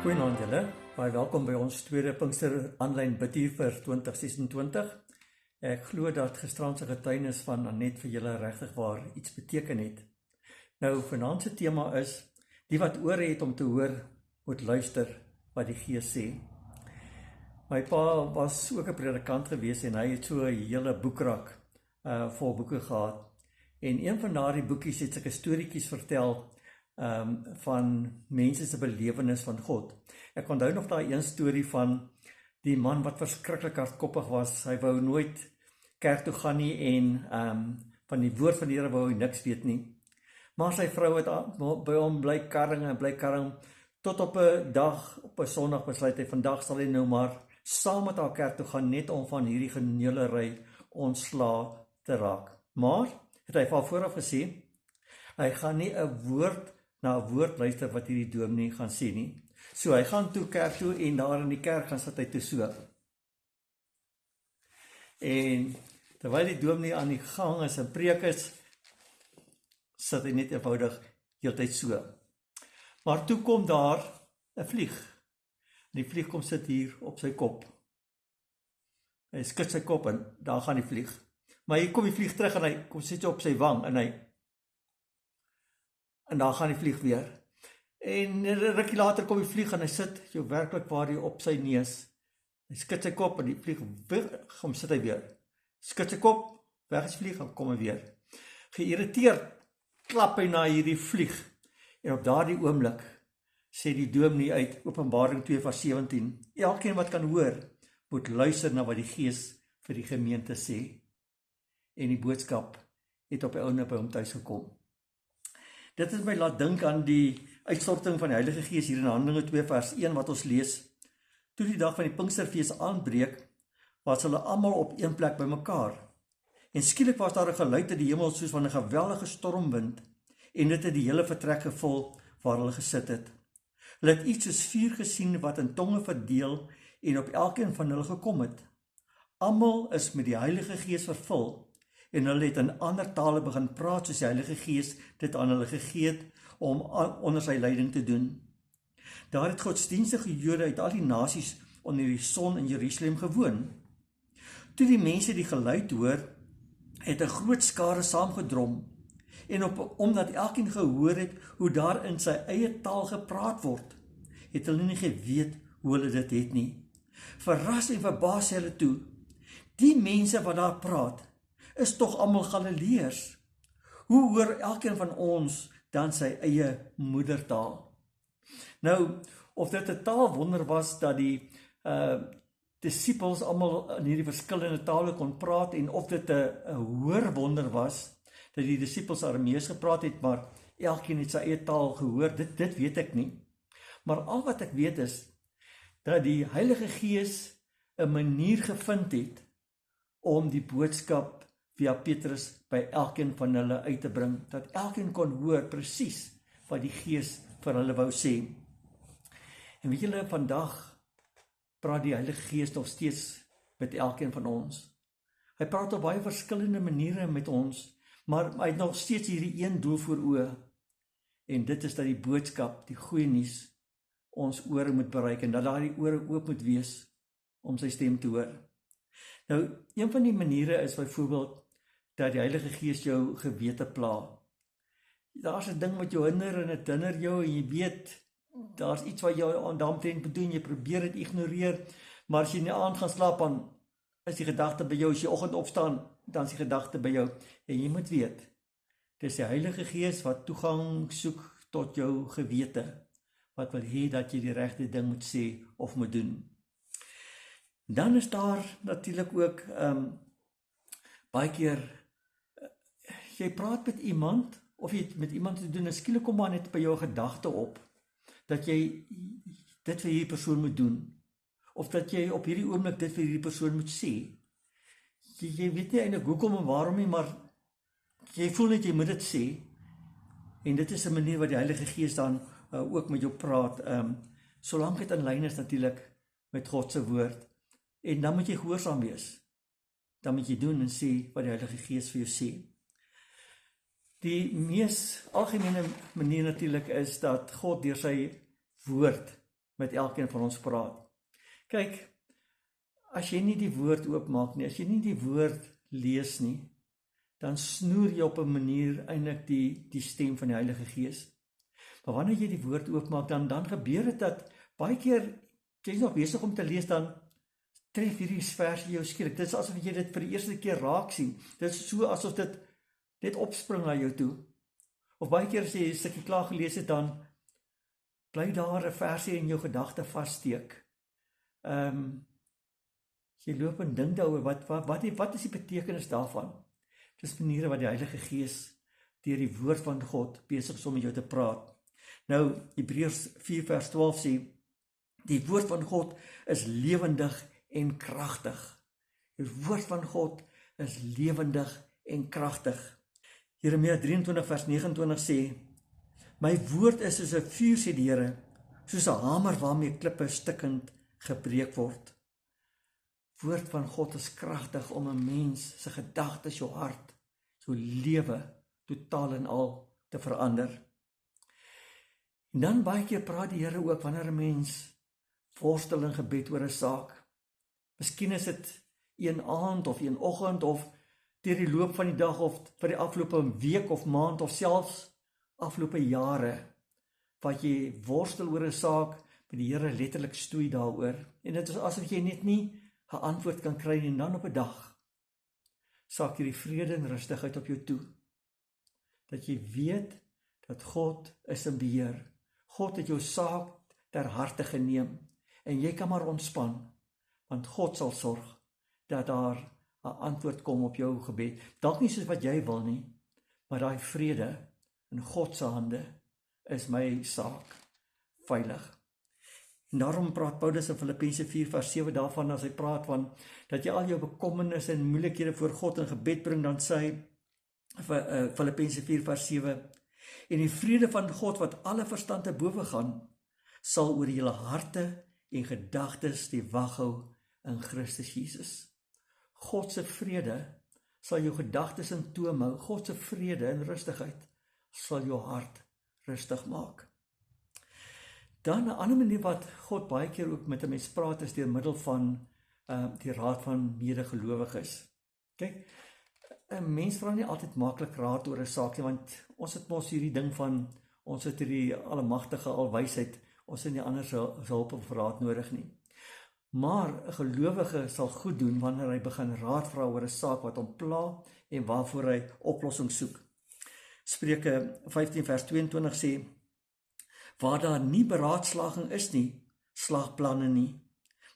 Goeienaand julle, baie welkom by ons tweede Pinkster aanlyn bidtuur vir 2026. Ek glo dat gisterand se getuienis van Annette vir julle regtig waar iets beteken het. Nou, vanaand se tema is, die wat ore het om te hoor, moet luister wat die Gees sê. My pa was ook 'n predikant gewees en hy het so 'n hele boekrak vol boeke gehad. En een van daardie boekies het sulke storieetjies vertel van mense se belewenis van God. Ek onthou nog daai een storie van die man wat verskriklik hardkoppig was. Hy wou nooit kerk toe gaan nie en van die woord van die Here wou hy niks weet nie. Maar sy vrou het by hom bly karring, tot op 'n dag, op 'n Sondag besluit hy, vandag sal hy nou maar saam met haar kerk toe gaan, net om van hierdie geneulery ontslae te raak. Maar, het hy van vooraf gesê, hy gaan nie 'n woord na 'n woord luister wat hierdie dominee gaan sê nie. So hy gaan toe kerk toe en daar in die kerk gaan sit hy toe so. En terwyl die dominee aan die gang is en preek is, sit hy net eenvoudig heeltyd so. Maar toe kom daar 'n vlieg. En die vlieg kom sit hier op sy kop. Hy skud sy kop en daar gaan die vlieg. Maar hier kom die vlieg terug en hy kom sit op sy wang en daar gaan die vlieg weer. En 'n rukkie later kom die vlieg en hy sit jou werklik waar hier op sy neus. Hy skud sy kop en die vlieg kom sit hy weer. Skud sy kop, weg is vlieg en kom hy weer. Geïrriteerd klap hy na hierdie vlieg. En op daardie oomblik sê die dominee uit Openbaring 2:17, elkeen wat kan hoor, moet luister na wat die Gees vir die gemeente sê. En die boodskap het op die ouene by hom tuis gekom. Dit het my laat dink aan die uitstorting van die Heilige Gees hier in Handelinge 2:1 wat ons lees. Toe die dag van die Pinksterfees aanbreek, was hulle almal op een plek bymekaar. En skielik was daar 'n geluid uit die hemel soos van 'n geweldige stormwind, en dit het die hele vertrek gevul waar hulle gesit het. Hulle het iets soos vuur gesien wat in tonge verdeel en op elkeen van hulle gekom het. Almal is met die Heilige Gees vervul en hulle het in ander tale begin praat soos die Heilige Gees dit aan hulle gegee het om onder sy leiding te doen. Daar het godsdienstige Jode uit al die nasies onder die son in Jerusalem gewoon. Toe die mense die geluid hoor, het 'n groot skare saamgedrom en omdat elkeen gehoor het hoe daar in sy eie taal gepraat word, het hulle nie geweet hoe hulle dit het nie. Verras en verbaas hulle toe, die mense wat daar praat, is tog almal Galileërs. Hoe hoor elkeen van ons dan sy eie moedertaal? Nou, of dit 'n taalwonder was dat die disippels almal in hierdie verskillende tale kon praat en of dit 'n hoorwonder was dat die disippels Aramees gepraat het, maar elkeen het sy eie taal gehoor, dit weet ek nie. Maar al wat ek weet is dat die Heilige Gees 'n manier gevind het om die boodskap via Petrus by elkeen van hulle uit te bring, dat elkeen kon hoor presies wat die Gees vir hulle wou sê. En weet julle, vandag praat die Heilige Gees nog steeds met elkeen van ons. Hy praat op baie verskillende maniere met ons, maar hy het nog steeds hierdie een doel voor oë. En dit is dat die boodskap, die goeie nuus, ons ore moet bereik en dat daardie ore oop moet wees om sy stem te hoor. Nou, een van die maniere is byvoorbeeld dat die Heilige Gees jou gewete pla. Daar's 'n ding wat jou hinder en dit hinder jou en jy weet, daar's iets wat jou aan daaromtrent bedoel, jy probeer dit ignoreer, maar as jy in die aand gaan slaap, dan is die gedagte by jou, as jy oggend opstaan, dan is die gedagte by jou, en jy moet weet, dis die Heilige Gees wat toegang soek tot jou gewete, wat wil hê dat jy die regte ding moet sê of moet doen. Dan is daar natuurlik ook baie keer, jy praat met iemand, of jy het met iemand te doen, en skielik kom maar net by jou gedagte op, dat jy dit vir hierdie persoon moet doen, of dat jy op hierdie oomblik dit vir hierdie persoon moet sê. Jy weet nie eintlik hoekom en waarom nie, maar jy voel net jy moet dit sê, en dit is 'n manier wat die Heilige Gees dan ook met jou praat, solank dit in lyn is natuurlik met God se woord, en dan moet jy gehoorsaam wees, dan moet jy doen en sê wat die Heilige Gees vir jou sê. Die mees algemene manier natuurlik is dat God deur sy woord met elkeen van ons praat. Kyk, as jy nie die woord oopmaak nie, as jy nie die woord lees nie, dan snoer jy op 'n manier eintlik die stem van die Heilige Gees. Maar wanneer jy die woord oopmaak, dan gebeur dit dat baie keer, jy is nog besig om te lees, dan tref hierdie versie jou skielik. Dit is asof jy dit vir die eerste keer raak sien. Dit is so asof dit net opspring na jou toe. Of baie keer as jy 'n stukkie klaar gelees het, dan bly daar 'n versie in jou gedagte vassteek. Jy loop en dink daaroor, wat is die betekenis daarvan? Dis maniere wat die Heilige Gees deur die woord van God besig is om met jou te praat. Nou, Hebreërs 4 vers 12 sê, die woord van God is lewendig en kragtig. Die woord van God is lewendig en kragtig. Jeremia 23 vers 29 sê, my woord is soos 'n vuur, sê die Here, soos 'n hamer waarmee klippe stikkend gebreek word. Woord van God is kragtig om 'n mens se gedagtes, jou hart, jou lewe totaal en al te verander. En dan baie keer praat die Here ook wanneer 'n mens worstel in gebed oor 'n saak. Miskien is dit een aand of een oggend of deur die loop van die dag of vir die afgelope week of maand of selfs afgelope jare wat jy worstel oor 'n saak, met die Here letterlik stoei daaroor. En dit is asof jy net nie 'n antwoord kan kry en dan op 'n dag saak hierdie vrede en rustigheid op jou toe. Dat jy weet dat God is in beheer. God het jou saak ter harte geneem en jy kan maar ontspan, want God sal sorg dat daar 'n antwoord kom op jou gebed. Dalk nie soos wat jy wil nie, maar daai vrede in God se hande is my saak veilig. En daarom praat Paulus in Filippense 4 vers 7 daarvan, as hy praat van dat jy al jou bekommernisse en moeilikhede voor God in gebed bring, dan sê hy Filippense 4 vers 7, en die vrede van God wat alle verstand te bowe gaan, sal oor julle harte en gedagtes die wag hou in Christus Jesus. God se vrede sal jou gedagtes in toom hou. God se vrede en rustigheid sal jou hart rustig maak. Dan 'n ander manier wat God baie keer ook met 'n mens praat is deur middel van die raad van medegelowiges. Kyk, 'n mens vra nie altyd maklik raad oor 'n saak nie, want ons het mos hierdie ding van ons het hierdie almagtige alwysheid, ons het nie ander se hulp of raad nodig nie. Maar 'n gelowige sal goed doen wanneer hy begin raad vra oor 'n saak wat hom pla en waarvoor hy oplossing soek. Spreuke 15 vers 22 sê, waar daar nie beraadslaging is nie, slag planne nie.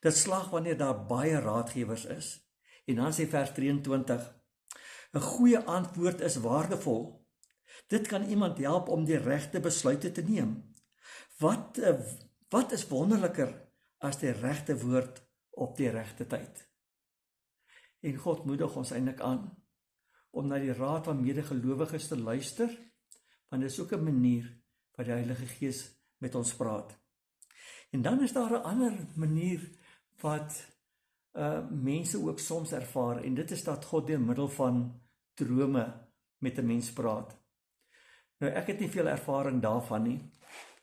Dit slag wanneer daar baie raadgewers is. En dan sê vers 23, 'n goeie antwoord is waardevol. Dit kan iemand help om die regte besluite te neem. Wat is wonderliker as die regte woord op die regte tyd? En God moedig ons eintlik aan om na die raad van medegelowiges te luister, want dit is ook 'n manier wat die Heilige Gees met ons praat. En dan is daar 'n ander manier wat mense ook soms ervaar, en dit is dat God deur middel van drome met 'n mens praat. Nou, ek het nie veel ervaring daarvan nie,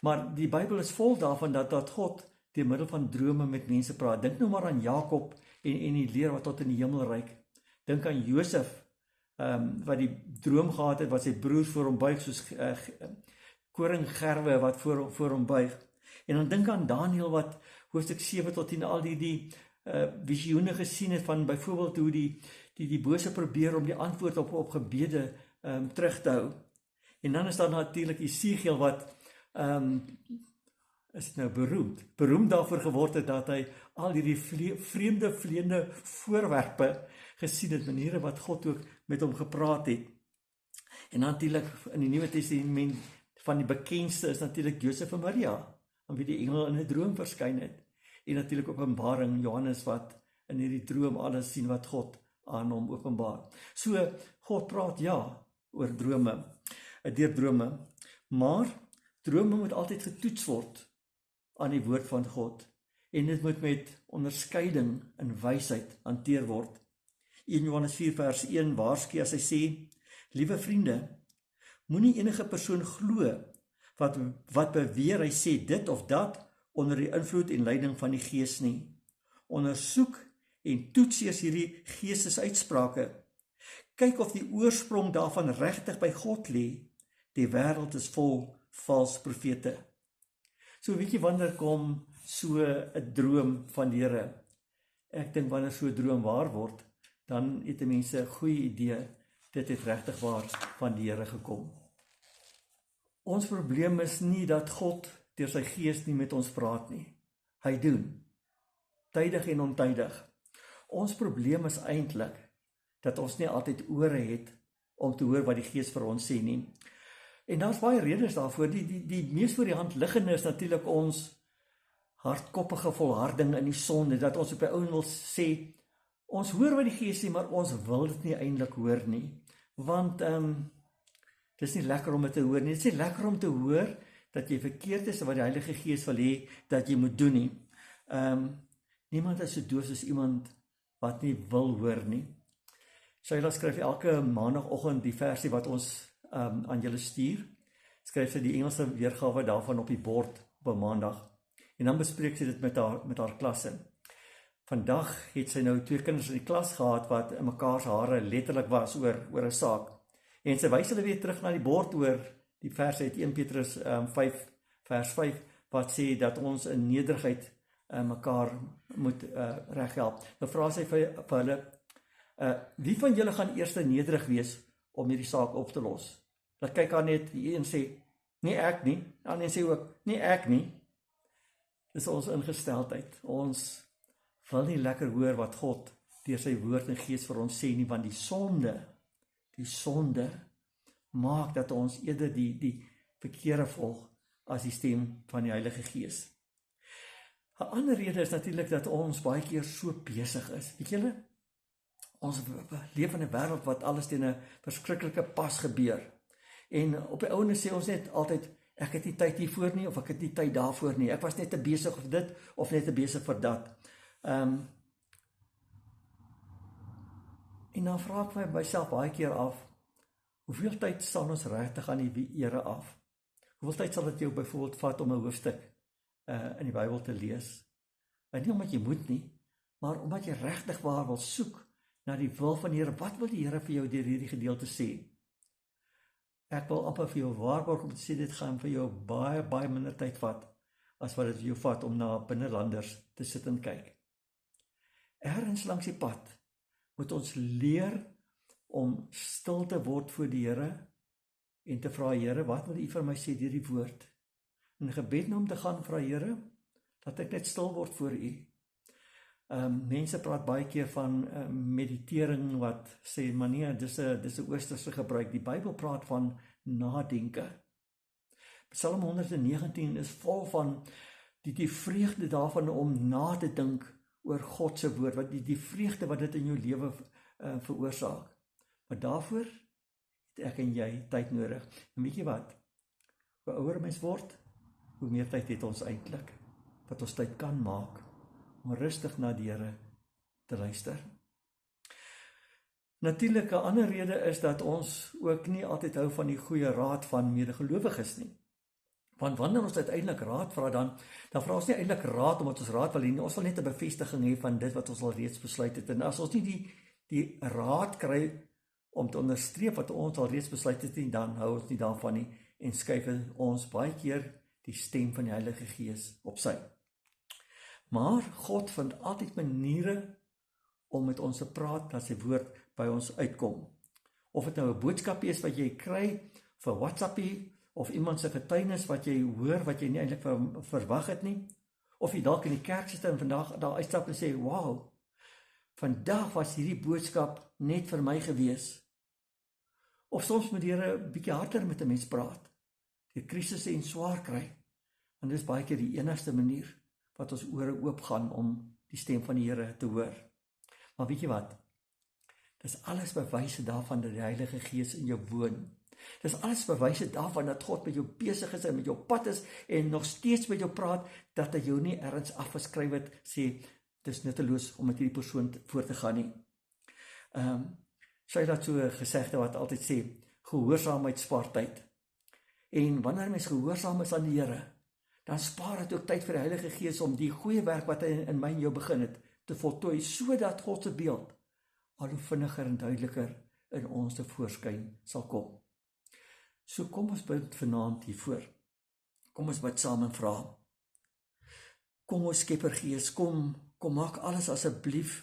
maar die Bybel is vol daarvan dat God deur middel van drome met mense praat. Dink nou maar aan Jakob en die leer wat tot in die hemel reik. Dink aan Josef, wat die droom gehad het, wat sy broers voor hom buig, soos koringgerwe wat voor hom buig. En dan dink aan Daniël wat hoofstuk 7 tot 10 al die visioene gesien het van byvoorbeeld hoe die bose probeer om die antwoord op gebede terug te hou. En dan is daar natuurlik Esegiel wat is dit nou beroemd daarvoor geword het dat hy al hierdie vreemde voorwerpe gesien het, maniere wat God ook met hom gepraat het. En natuurlik in die Nuwe Testament van die bekendste is natuurlik Josef en Maria, aan wie die engel in 'n droom verskyn het. En natuurlik Openbaring, Johannes wat in hierdie droom alles sien wat God aan hom openbaar. So God praat oor drome, deur drome, maar drome moet altyd getoets word aan die woord van God, en dit moet met onderskeiding en wysheid hanteer word. 1 Johannes 4 vers 1 waarsku as hy sê, liewe vriende, moenie enige persoon glo wat beweer hy sê dit of dat, onder die invloed en leiding van die Gees nie. Ondersoek en toets eers hierdie geestesuitsprake. Kyk of die oorsprong daarvan regtig by God lê. Die wêreld is vol vals profete. So weet jy wanneer kom so 'n droom van die Here? Ek dink wanneer so 'n droom waar word, dan het mense 'n goeie idee, dit het regtig waar van die Here gekom. Ons probleem is nie dat God deur sy Gees nie met ons praat nie. Hy doen, tydig en ontydig. Ons probleem is eintlik dat ons nie altyd ore het om te hoor wat die Gees vir ons sê nie. En daar's baie redes daarvoor. Die mees voor die hand liggende is natuurlik ons hardkoppige volharding in die sonde, dat ons op die ou wil sê, ons hoor wat die Gees sê, maar ons wil dit nie eintlik hoor nie. Want dis nie lekker om dit te hoor nie. Dit is nie lekker om te hoor dat jy verkeerd is wat die Heilige Gees wil hê dat jy moet doen nie. Niemand is so doof soos iemand wat nie wil hoor nie. Sheila skryf elke maandagoggend die versie wat ons aan julle stuur. Skryf sy die Engelse weergawe daarvan op die bord op 'n maandag. En dan bespreek sy dit met haar klasse. Vandag het sy nou 2 kinders in die klas gehad wat in mekaar se hare letterlik was oor 'n saak. En sy wys hulle weer terug na die bord oor die vers uit 1 Petrus 5 vers 5 wat sê dat ons in nederigheid mekaar moet reghelp. Nou vra sy vir hulle, wie van julle gaan eers nederig wees om hierdie saak op te los? Dan kyk haar net, die een sê, nie ek nie, die ander sê ook, nie ek nie. Dis ons ingesteldheid. Ons wil nie lekker hoor wat God deur sy woord en Gees vir ons sê nie, want die sonde maak dat ons eerder die verkeerde volg as die stem van die Heilige Gees. 'n ander rede is natuurlik dat ons baie keer so besig is. Weet julle, ons leef in 'n wêreld wat alles teen 'n verskriklike pas gebeur. En op die ouene sê ons net altyd, ek het nie tyd hiervoor nie, of ek het nie tyd daarvoor nie. Ek was net te besig vir dit, of net te besig vir dat. En dan vra ek my myself baie keer af, hoeveel tyd sal ons regtig aan die Here af? Hoeveel tyd sal dit jou byvoorbeeld vat om 'n hoofstuk in die Bybel te lees? En nie omdat jy moet nie, maar omdat jy regtig waar wil soek na die wil van die Here. Wat wil die Here vir jou deur hierdie gedeelte sê? Ek wil amper vir jou waarborg om te sê, dit gaan vir jou baie minder tyd vat, as wat dit vir jou vat om na binnelanders te sit en kyk. Ergens langs die pad moet ons leer om stil te word voor die Here en te vra, Here, wat wil U vir my sê deur die woord? In gebed na hom te gaan, vra Here, dat ek net stil word voor U. Mense praat baie keer van meditering wat sê, maar nee, dis 'n oosterse gebruik. Die Bybel praat van nadenke. Psalm 119 is vol van die vreugde daarvan om na te dink oor God se woord, wat die vreugde wat dit in jou lewe veroorsaak. Maar daarvoor het ek en jy tyd nodig. En weet jy wat? Hoe ouer mens word, hoe meer tyd het ons eintlik, wat ons tyd kan maak om rustig na die Here te luister. Natuurlik 'n ander rede is dat ons ook nie altyd hou van die goeie raad van medegelowiges nie. Want wanneer ons uiteindelik raad vra, dan vra ons nie eintlik raad omdat ons raad wil hê nie. Ons wil net 'n bevestiging hê van dit wat ons al reeds besluit het. En as ons nie die raad kry om te onderstreep wat ons al reeds besluit het nie, dan hou ons nie daarvan nie en skuif ons baie keer die stem van die Heilige Gees op sy. Maar God vind altyd maniere om met ons te praat, dat sy woord by ons uitkom. Of dit nou 'n boodskap is wat jy kry vir WhatsAppie, of iemand se getuienis wat jy hoor, wat jy nie eintlik verwag het nie, of jy dalk in die kerk sit en vandag daar uitstap en sê, wow, vandag was hierdie boodskap net vir my gewees. Of soms moet die Here 'n bietjie harder met 'n mens praat, die krisisse en swaar kry, en dis baie keer die enigste manier wat ons ore oop gaan om die stem van die Here te hoor. Maar weet jy wat? Dis alles bewyse daarvan dat die Heilige Gees in jou woon. Dis alles bewyse daarvan dat God met jou besig is en met jou pad is en nog steeds met jou praat, dat hy jou nie ergens afgeskryf het, sê, dis nutteloos om met hierdie persoon voor te gaan nie. Sy het so 'n gesegde wat altyd sê, gehoorsaamheid spaar tyd. En wanneer mens gehoorsaam is aan die Here, dan spaar dit ook tyd vir die Heilige Gees om die goeie werk wat hy in my en jou begin het, te voltooi, sodat God se beeld al hoe vinniger en duideliker in ons te voorskyn sal kom. So kom ons bid vanaand hiervoor. Kom ons bid saam en vra. Kom ons Skeppergees, kom maak alles asseblief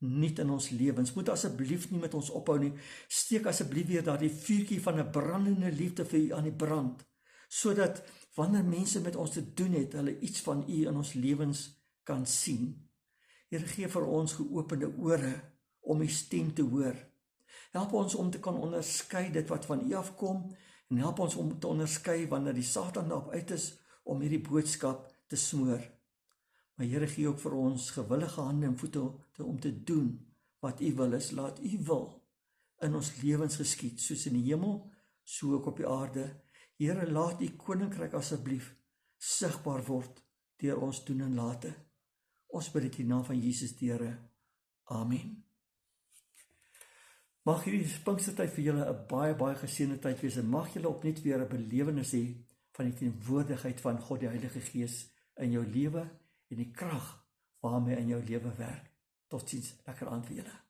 nuut in ons lewens. Moet asseblief nie met ons ophou nie. Steek asseblief weer daardie vuurtjie van 'n brandende liefde vir U aan die brand, sodat wanneer mense met ons te doen het, hulle iets van U in ons lewens kan sien. Here, gee vir ons geopende ore om U stem te hoor. Help ons om te kan onderskei dit wat van U afkom, en help ons om te onderskei wanneer die Satan daarop uit is om hierdie boodskap te smoor. Maar Here, gee ook vir ons gewillige hande en voete om te doen wat U wil is. Laat U wil in ons lewens geskied, soos in die hemel, so ook op die aarde. Here, laat U koninkryk asseblief sigbaar word deur ons doen en late. Ons bid dit in die naam van Jesus die Here. Amen. Mag hierdie Pinkstertyd vir julle 'n baie geseënde tyd wees, en mag julle opnuut weer 'n belewenis hê van die teenwoordigheid van God die Heilige Gees in jou lewe en die krag waarmee in jou lewe werk. Totsiens, lekker aand vir julle.